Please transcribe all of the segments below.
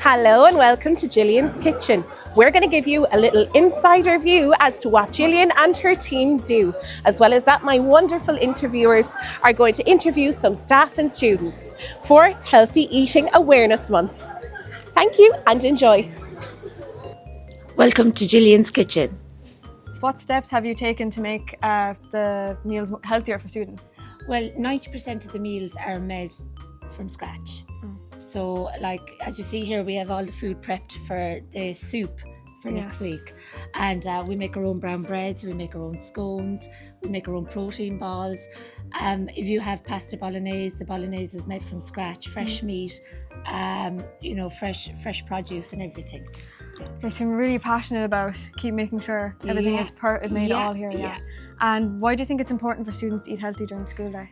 Hello and welcome to Gillian's Kitchen. We're going to give you a little insider view as to what Gillian and her team do. As well as that, my wonderful interviewers are going to interview some staff and students for Healthy Eating Awareness Month. Thank you and enjoy. Welcome to Gillian's Kitchen. What steps have you taken to make the meals healthier for students? Well, 90% of the meals are made from scratch. So, like as you see here, we have all the food prepped for the soup for next week. And we make our own brown breads, we make our own scones, we make our own protein balls. If you have pasta bolognese, the bolognese is made from scratch, fresh meat, fresh produce and everything. You seem really passionate about making sure everything is made all here. Yeah. And why do you think it's important for students to eat healthy during school day?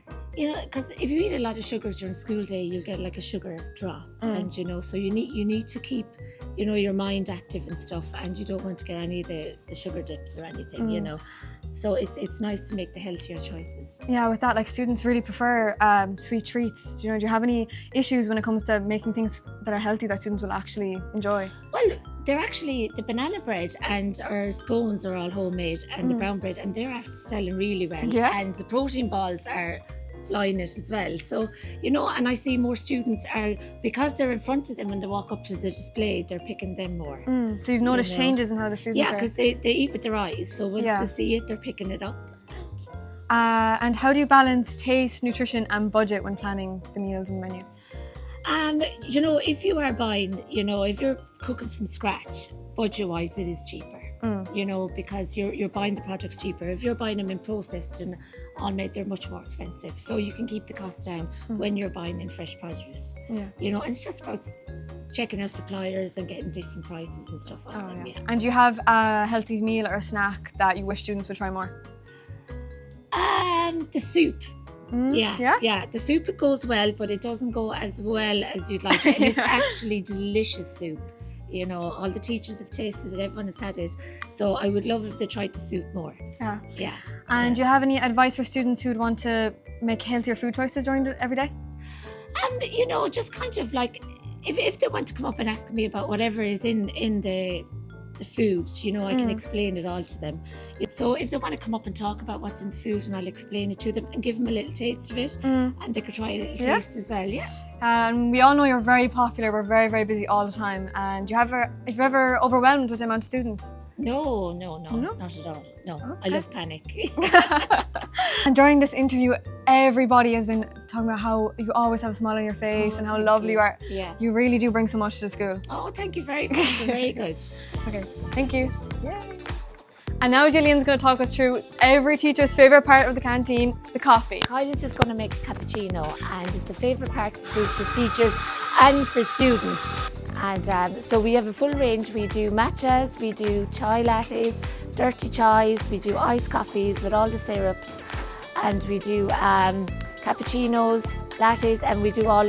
Because if you eat a lot of sugars during school day, you'll get like a sugar drop, and so you need to keep your mind active and stuff, and you don't want to get any of the sugar dips or anything. So it's nice to make the healthier choices. Yeah, with that, like students really prefer sweet treats. Do you have any issues when it comes to making things that are healthy that students will actually enjoy? Well, they're actually, the banana bread and our scones are all homemade, and the brown bread, and they're after selling really well. Yeah. And the protein balls are flying it as well. So, and I see more students are, because they're in front of them when they walk up to the display, they're picking them more. So you've noticed changes in how the students are? Yeah, because they eat with their eyes. So once they see it, they're picking it up. And how do you balance taste, nutrition and budget when planning the meals and menu? If you are buying, if you're cooking from scratch, budget-wise, it is cheaper. Because you're buying the products cheaper. If you're buying them in processed and all made, they're much more expensive. So you can keep the cost down when you're buying in fresh produce. Yeah. And it's just about checking out suppliers and getting different prices and stuff off them. Yeah. And do you have a healthy meal or a snack that you wish students would try more? The soup. Yeah. The soup, it goes well, but it doesn't go as well as you'd like it. And it's actually delicious soup. All the teachers have tasted it, everyone has had it. So I would love if they tried the soup more. Yeah. And do you have any advice for students who would want to make healthier food choices during every day? Just kind of like, if they want to come up and ask me about whatever is in the food, I can explain it all to them. So if they want to come up and talk about what's in the food, and I'll explain it to them and give them a little taste of it, and they could try a little taste as well. Yeah. And we all know you're very popular. We're very, very busy all the time. And if you're ever overwhelmed with the amount of students? No, not at all. No, okay. I love panic. And during this interview, everybody has been talking about how you always have a smile on your face and how lovely you are. Yeah. You really do bring so much to the school. Oh, thank you very much. You're very good. Okay, thank you. Yay. And now Gillian's going to talk us through every teacher's favourite part of the canteen, the coffee. Kylie's just going to make a cappuccino, and it's the favourite part of food for teachers and for students. And so we have a full range. We do matchas, we do chai lattes, dirty chais, we do iced coffees with all the syrups, and we do cappuccinos, lattes, and we do all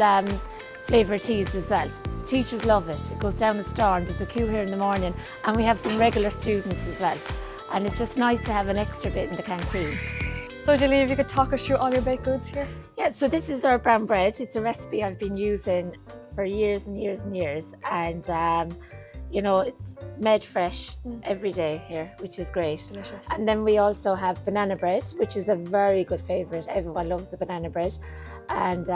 flavoured teas as well. Teachers love it. It goes down the star, and there's a queue here in the morning, and we have some regular students as well. And it's just nice to have an extra bit in the canteen. So Gillian, if you could talk us through all your baked goods here. Yeah, so this is our brown bread. It's a recipe I've been using for years and years and years. And, it's made fresh every day here, which is great. Delicious. And then we also have banana bread, which is a very good favourite. Everyone loves the banana bread. And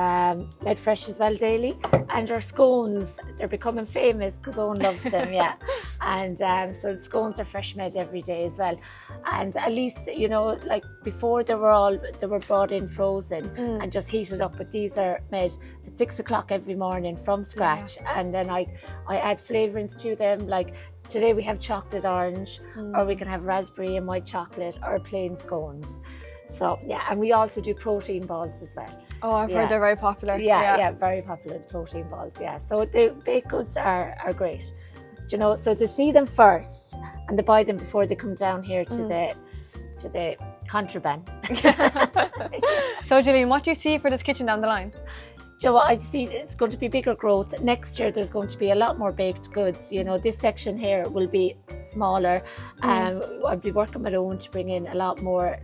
made fresh as well daily. And our scones, they're becoming famous because Owen loves them, yeah. And so the scones are fresh made every day as well. And at least, like before they were brought in frozen and just heated up, but these are made at 6 o'clock every morning from scratch. Yeah. And then I add flavourings to them, like today we have chocolate orange, or we can have raspberry and white chocolate, or plain scones. So yeah, and we also do protein balls as well. Oh, I've heard they're very popular. Yeah, very popular protein balls. Yeah, so the baked goods are great. So to see them first and to buy them before they come down here to the contraband. So Gillian, what do you see for this kitchen down the line? I see it's going to be bigger growth. Next year there's going to be a lot more baked goods. This section here will be smaller. I'll be working with Owen to bring in a lot more,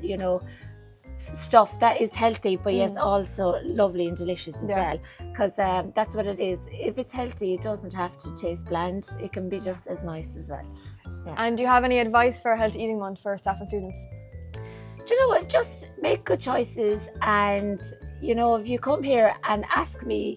stuff that is healthy, but yes, also lovely and delicious as well. Because that's what it is. If it's healthy, it doesn't have to taste bland. It can be just as nice as well. Yeah. And do you have any advice for a healthy eating month for staff and students? Do you know what? Just make good choices, and you know, if you come here and ask me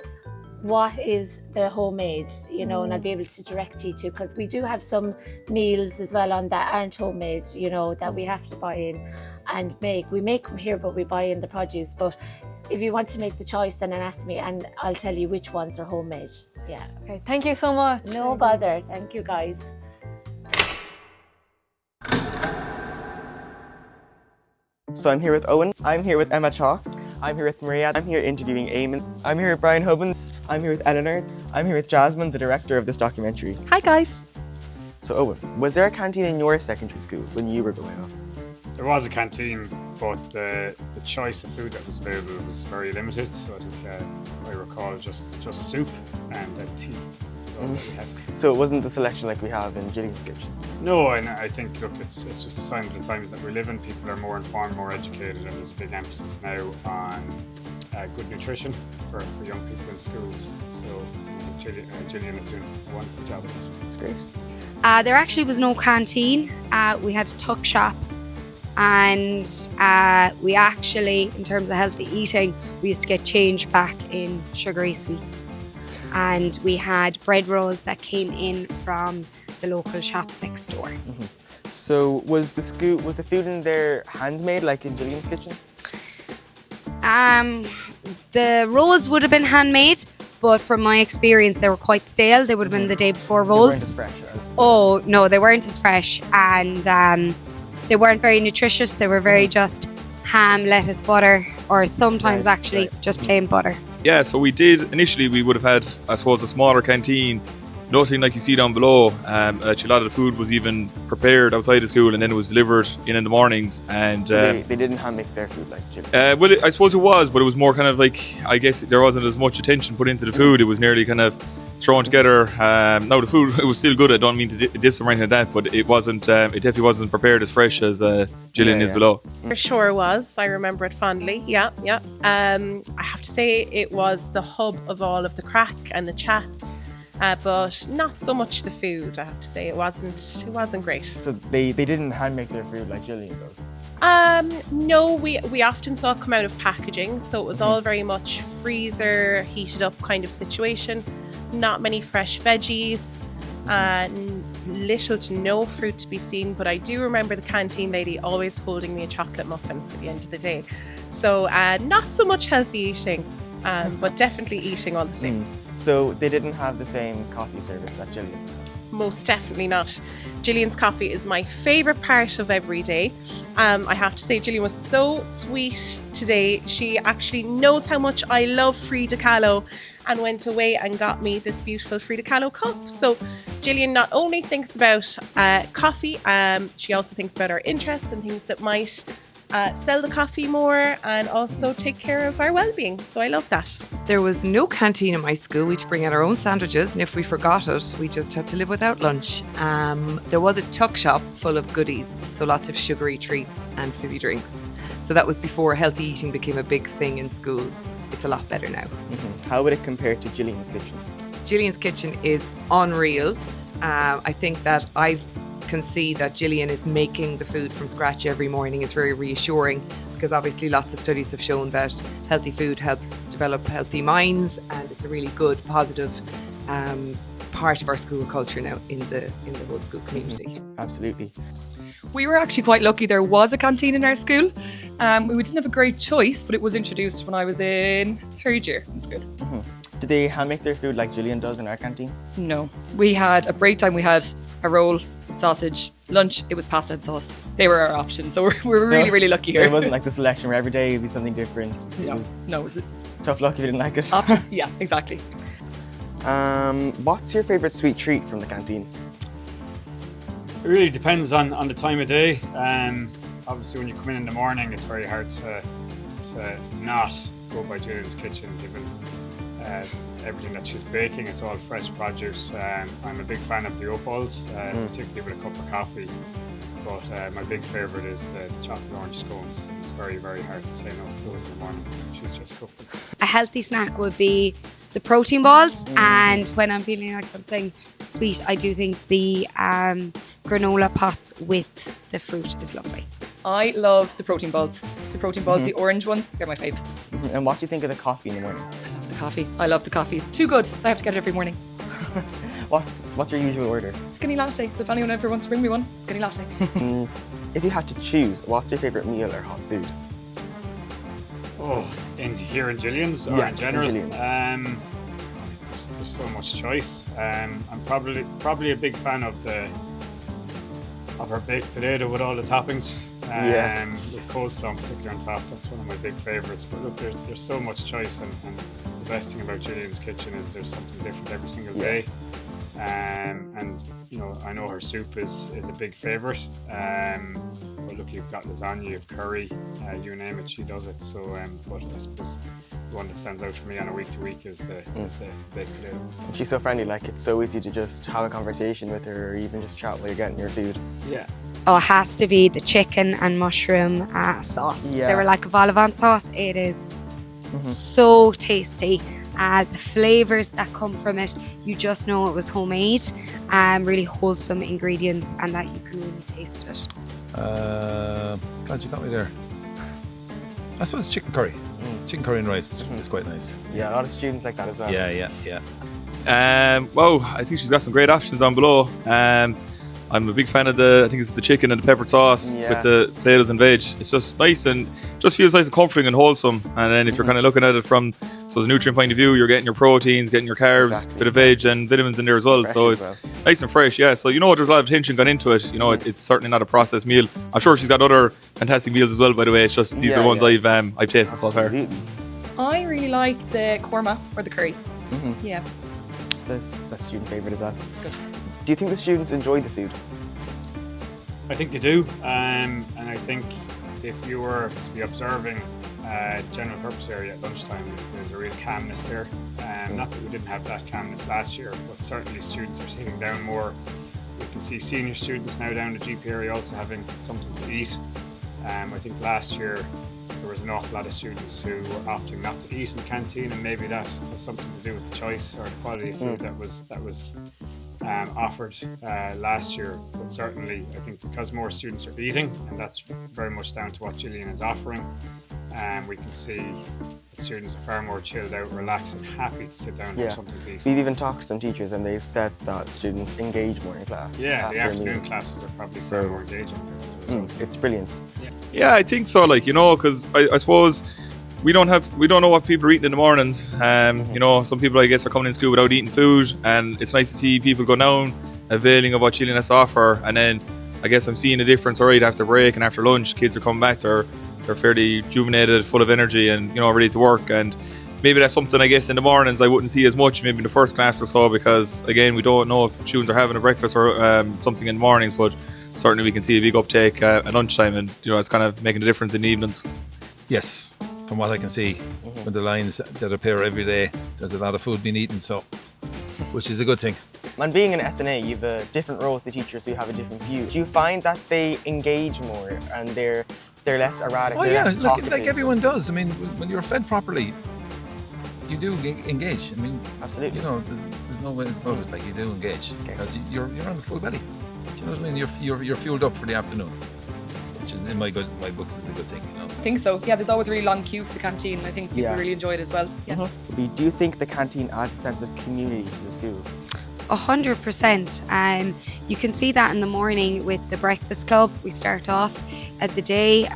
what is the homemade, you know, and I'll be able to direct you to, because we do have some meals as well on that aren't homemade, you know, that we have to buy in and make. We make them here, but we buy in the produce. But if you want to make the choice, then ask me and I'll tell you which ones are homemade. Yeah. Okay, thank you so much. No bother. Thank you, guys. So I'm here with Owen, I'm here with Emma Chalk, I'm here with Maria, I'm here interviewing Eamon, I'm here with Brian Hubbins, I'm here with Eleanor, I'm here with Jasmine, the director of this documentary. Hi guys. So Owen, was there a canteen in your secondary school when you were growing up? There was a canteen, but the choice of food that was available was very limited. So I think I recall just soup and tea was all that we had. So it wasn't the selection like we have in Gillian's kitchen? No, and I think, look, it's just a sign of the times that we live in. People are more informed, more educated, and there's a big emphasis now on good nutrition for young people in schools. So I think Gillian is doing a wonderful job of it. That's great. There actually was no canteen. We had a tuck shop, and we actually, in terms of healthy eating, we used to get change back in sugary sweets. And we had bread rolls that came in from the local shop next door. So was the food in there handmade like in Gillian's kitchen? The rolls would have been handmade, but from my experience they were quite stale. They would have been the day before rolls. They weren't as fresh as... Oh no, they weren't as fresh, and they weren't very nutritious. They were very just ham, lettuce, butter, or sometimes just plain butter. Yeah, so we did, initially we would have had, I suppose, a smaller canteen, nothing like you see down below. Actually, a lot of the food was even prepared outside the school and then it was delivered in the mornings. And so they didn't hand make their food like Gillian? Well, I suppose it was, but it was more kind of like, I guess there wasn't as much attention put into the food. It was nearly kind of thrown together. Now the food, it was still good. I don't mean to diss or anything like that, but it wasn't. It definitely wasn't prepared as fresh as Gillian is below. For sure was. I remember it fondly. Yeah. I have to say it was the hub of all of the crack and the chats. But not so much the food, I have to say. It wasn't great. So they didn't hand make their food like Gillian does? No, we often saw it come out of packaging, so it was all very much freezer, heated up kind of situation. Not many fresh veggies, little to no fruit to be seen, but I do remember the canteen lady always holding me a chocolate muffin for the end of the day. So not so much healthy eating, but definitely eating all the same. So they didn't have the same coffee service that Gillian had? Most definitely not. Gillian's coffee is my favourite part of every day. I have to say Gillian was so sweet today. She actually knows how much I love Frida Kahlo and went away and got me this beautiful Frida Kahlo cup. So Gillian not only thinks about coffee, she also thinks about our interests and things that might sell the coffee more and also take care of our well-being. So I love that. There was no canteen in my school. We had to bring out our own sandwiches, and if we forgot it, we just had to live without lunch. There was a tuck shop full of goodies, so lots of sugary treats and fizzy drinks. So that was before healthy eating became a big thing in schools. It's a lot better now. How would it compare to Gillian's kitchen? Gillian's kitchen is unreal. I think that I can see that Gillian is making the food from scratch every morning. It's very reassuring because obviously lots of studies have shown that healthy food helps develop healthy minds, and it's a really good, positive part of our school culture now in the whole school community. Absolutely. We were actually quite lucky. There was a canteen in our school. We didn't have a great choice, but it was introduced when I was in third year in school. Do they hand make their food like Gillian does in our canteen? No. We had a break time, we had a roll, sausage, lunch, it was pasta and sauce. They were our options, so we're really, really lucky here. It wasn't like the selection where every day it'd be something different. It was tough luck if you didn't like it. Yeah, exactly. What's your favourite sweet treat from the canteen? It really depends on the time of day. Obviously when you come in the morning, it's very hard to not go by Gillian's kitchen, given everything that she's baking. It's all fresh produce. I'm a big fan of the opals, particularly with a cup of coffee. but my big favourite is the chocolate orange scones. It's very, very hard to say no to those in the morning. She's just cooked them. A healthy snack would be the protein balls, and when I'm feeling like something sweet, I do think the granola pots with the fruit is lovely. I love the protein balls. The protein balls, the orange ones, they're my fave. And what do you think of the coffee in the morning? I love the coffee. I love the coffee. It's too good. I have to get it every morning. What's your usual order? Skinny latte. So if anyone ever wants to bring me one, skinny latte. If you had to choose, what's your favourite meal or hot food? Oh, here in Gillian's or Yeah, in general? in Gillian's. There's so much choice. I'm probably a big fan of our baked potato with all the toppings. With coleslaw in particular on top. That's one of my big favourites. But look, there's so much choice, and the best thing about Gillian's kitchen is there's something different every single day. And you know, I know her soup is a big favourite. But look, you've got lasagna, you've curry, you name it, she does it. So, but I suppose the one that stands out for me on a week to week is the baked potato. She's so friendly, like it's so easy to just have a conversation with her or even just chat while you're getting your food. Yeah. Oh, it has to be the chicken and mushroom sauce. Yeah. They were like a vol au vent sauce. It is so tasty. The flavours that come from it, you just know it was homemade. Really wholesome ingredients, and that you can really taste it. God, you got me there. I suppose chicken curry. Chicken curry and rice is quite nice. Yeah, a lot of students like that as well. Yeah. Well, I think she's got some great options on below. I'm a big fan of I think it's the chicken and the peppered sauce with the potatoes and veg. It's just nice and just feels nice and comforting and wholesome. And then if you're kind of looking at it from the nutrient point of view, you're getting your proteins, getting your carbs, bit of veg and vitamins in there as well. It's nice and fresh, yeah. So you know there's a lot of attention gone into it. You know, it's certainly not a processed meal. I'm sure she's got other fantastic meals as well, by the way. It's just these are ones I've tasted so far. I really like the korma or the curry. Yeah. That's student favourite as well. Good. Do you think the students enjoy the food? I think they do, and I think if you were to be observing the general purpose area at lunchtime, there's a real calmness there. Not that we didn't have that calmness last year, but certainly students are sitting down more. We can see senior students now down the GP area also having something to eat. I think last year there was an awful lot of students who were opting not to eat in the canteen, and maybe that has something to do with the choice or the quality of food that was offered last year. But certainly I think because more students are eating, and that's very much down to what Gillian is offering, we can see that students are far more chilled out, relaxed and happy to sit down and have something to eat. We've even talked to some teachers and they've said that students engage more in class. Yeah, the afternoon classes are probably far more engaging. It's brilliant. Yeah, I think so. Like, you know, because I suppose we don't know what people are eating in the mornings. You know, some people I guess are coming in school without eating food, and it's nice to see people go down, availing of what Gillian has to offer. And then I guess I'm seeing a difference. Alright, after break and after lunch, kids are coming back. They're fairly rejuvenated, full of energy, and you know, ready to work. And maybe that's something I guess in the mornings I wouldn't see as much, maybe in the first class or so, because again we don't know if students are having a breakfast or something in the mornings, but certainly we can see a big uptake at lunchtime, and you know, it's kind of making a difference in the evenings. Yes, from what I can see, with the lines that appear every day, there's a lot of food being eaten, so which is a good thing. And being an SNA, you have a different role with the teachers, so you have a different view. Do you find that they engage more and they're less erratic? Oh yeah, like everyone does. I mean, when you're fed properly, you do engage. I mean, absolutely. You know, there's no ways about it. Like, you do engage because you're on the full belly. Do you know what I mean? You're fueled up for the afternoon, which is in my books is a good thing. You know. I think so. Yeah, there's always a really long queue for the canteen. I think people really enjoy it as well. Yeah. Do you think the canteen adds a sense of community to the school? 100%. You can see that in the morning with the breakfast club. We start off at the day.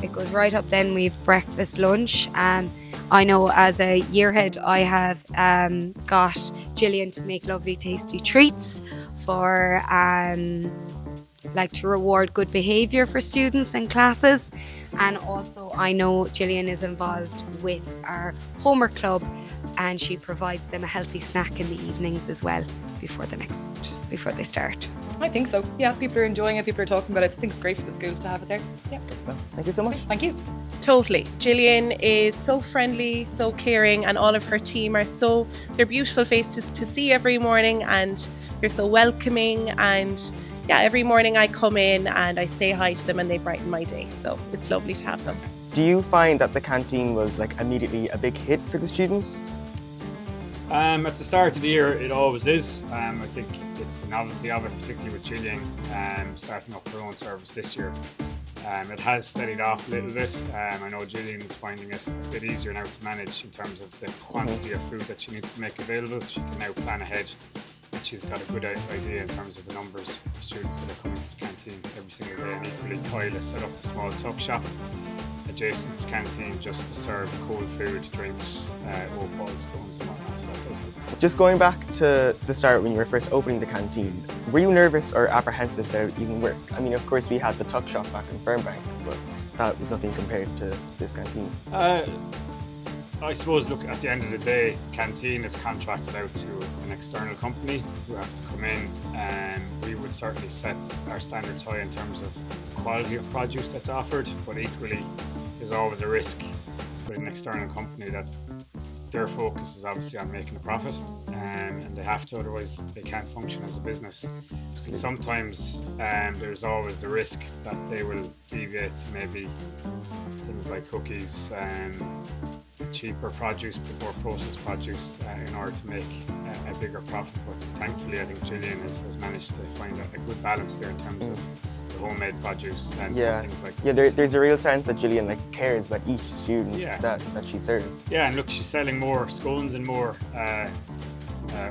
It goes right up then. We've breakfast, lunch. I know as a yearhead I have got Gillian to make lovely tasty treats for like to reward good behaviour for students in classes. And also I know Gillian is involved with our homework club, and she provides them a healthy snack in the evenings as well before they start. I think so. Yeah, people are enjoying it, people are talking about it. I think it's great for the school to have it there. Yeah. Well, thank you so much. Thank you. Totally. Gillian is so friendly, so caring, and all of her team are they're beautiful faces to see every morning, and they're so welcoming, and yeah, every morning I come in and I say hi to them and they brighten my day. So it's lovely to have them. Do you find that the canteen was like immediately a big hit for the students? At the start of the year, it always is. I think it's the novelty of it, particularly with Gillian starting up her own service this year. It has steadied off a little bit. I know Gillian is finding it a bit easier now to manage in terms of the quantity of food that she needs to make available. She can now plan ahead, and she's got a good idea in terms of the numbers of students that are coming to the canteen every single day. And equally, Kyle has set up a small tuck shop adjacent to the canteen just to serve cold food, drinks, oat balls, scones and whatnot, so that does help. Just going back to the start when you were first opening the canteen, were you nervous or apprehensive that it would even work? I mean, of course we had the tuck shop back in Fernbank, but that was nothing compared to this canteen. I suppose, look, at the end of the day, the canteen is contracted out to an external company who have to come in, and we would certainly set our standards high in terms of the quality of produce that's offered, but equally there's always a risk with an external company that their focus is obviously on making a profit, and they have to, otherwise they can't function as a business. And sometimes there's always the risk that they will deviate to maybe things like cookies and cheaper produce, but more processed produce in order to make a bigger profit. But thankfully I think Gillian has managed to find a good balance there in terms of the homemade produce and things like there's a real sense that Gillian cares about each student that she serves. Yeah, and look, she's selling more scones and more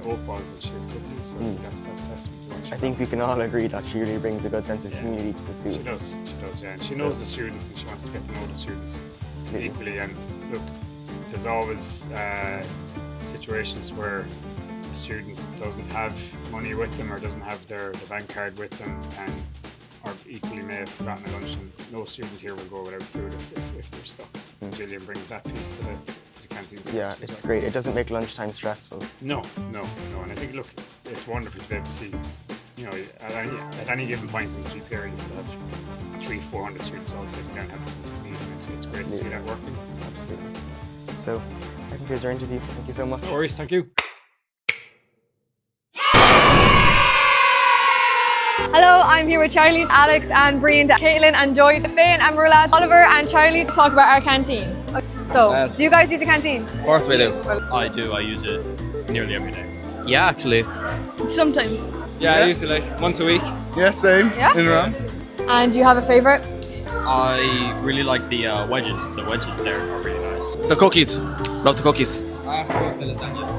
oat balls than she is cookies, so that's testament to what she I think we can all agree that she really brings a good sense of community to the school. She does, yeah, and she knows the students and she wants to get to know the students equally. And look, there's always situations where a student doesn't have money with them or doesn't have their bank card with them, and or equally may have forgotten a lunch, and no student here will go without food if they're stuck. Gillian brings that piece to the canteen service. Yeah, it's great. It doesn't make lunchtime stressful. No, and I think, look, it's wonderful to be able to see, you know, at any given point in the GP area, you will have 300-400 students all sitting down having something to eat, and it's great to see that working. Absolutely. So, that concludes our interview. Thank you so much. No worries, thank you. Hello, I'm here with Charlie, Alex and Brian, Caitlin and Joy, Finn and Marilla, Oliver and Charlie to talk about our canteen. So, do you guys use a canteen? Of course we do. I do, I use it nearly every day. Yeah, actually. Sometimes. Yeah, I use it like once a week. Yeah, same. Yeah? In around. And do you have a favourite? I really like the wedges. The wedges there are really nice. The cookies. Love the cookies. I have the lasagna.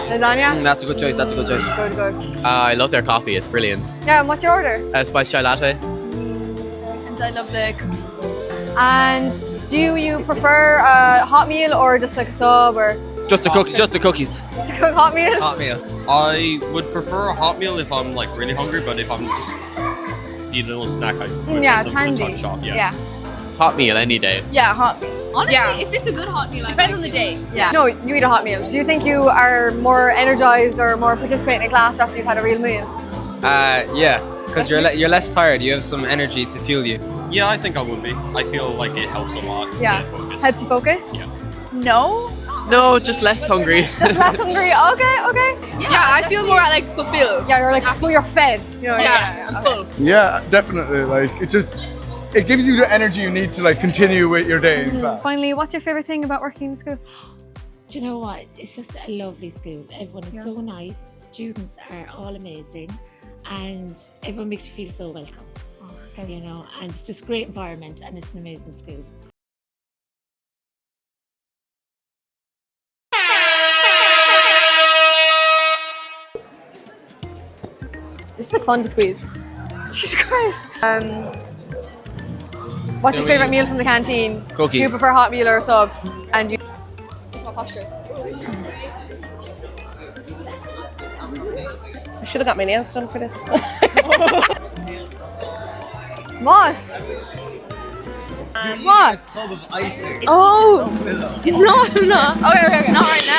Lasagna? That's a good choice, that's a good choice. Good. I love their coffee, it's brilliant. Yeah, and what's your order? Spiced chai latte. And I love the cookies. And do you prefer a hot meal or just like a sub or? Just the cookies. Just a cook hot meal? Hot meal. I would prefer a hot meal if I'm like really hungry, but if I'm just need a little snack, I would yeah, get it's something handy. from the top shop. Yeah. Hot meal any day. Yeah, hot meal. Honestly, if it's a good hot meal, depends on the day. Yeah. No, you eat a hot meal. Do you think you are more energized or more participating in class after you've had a real meal? Yeah, because you're less tired. You have some energy to fuel you. Yeah, I think I would be. I feel like it helps a lot. Yeah. To focus. Helps you focus? Yeah. No, just less hungry. Just less hungry. Okay. Yeah, I feel more like fulfilled. Yeah, you're like you're fed. You know, I'm full. Yeah, definitely. Like it gives you the energy you need to continue with your day. Finally, what's your favourite thing about working in school? Do you know what? It's just a lovely school. Everyone is so nice. Students are all amazing, and everyone makes you feel so welcome. You know, and it's just a great environment, and it's an amazing school. This is like fun to squeeze. Jesus Christ. What's your favourite meal from the canteen? Cookies. Do you prefer hot meal or a sub? And you. What posture? I should have got my nails done for this. What? What? Oh, no, I'm not. Okay. Not right now.